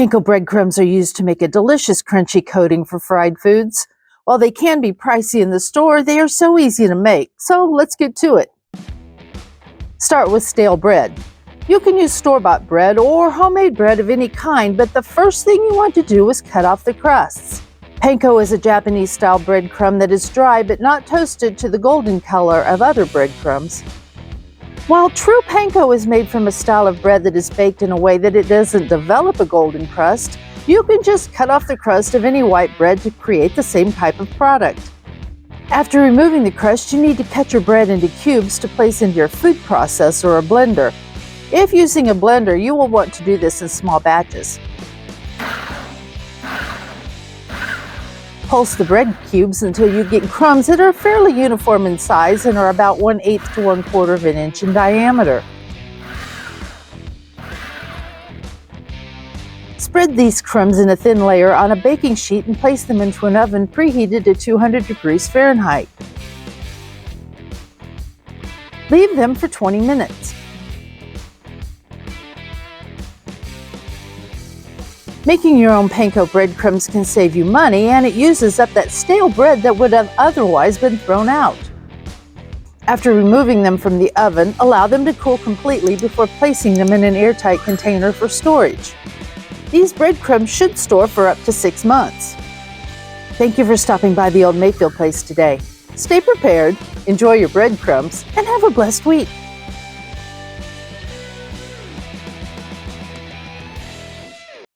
Panko breadcrumbs are used to make a delicious crunchy coating for fried foods. While they can be pricey in the store, they are so easy to make, so let's get to it. Start with stale bread. You can use store-bought bread or homemade bread of any kind, but the first thing you want to do is cut off the crusts. Panko is a Japanese-style breadcrumb that is dry but not toasted to the golden color of other breadcrumbs. While true panko is made from a style of bread that is baked in a way that it doesn't develop a golden crust, you can just cut off the crust of any white bread to create the same type of product. After removing the crust, you need to cut your bread into cubes to place into your food processor or blender. If using a blender, you will want to do this in small batches. Pulse the bread cubes until you get crumbs that are fairly uniform in size and are about 1/8 to 1/4 of an inch in diameter. Spread these crumbs in a thin layer on a baking sheet and place them into an oven preheated to 200 degrees Fahrenheit. Leave them for 20 minutes. Making your own panko breadcrumbs can save you money, and it uses up that stale bread that would have otherwise been thrown out. After removing them from the oven, allow them to cool completely before placing them in an airtight container for storage. These breadcrumbs should store for up to 6 months. Thank you for stopping by the old Mayfield place today. Stay prepared, enjoy your breadcrumbs, and have a blessed week.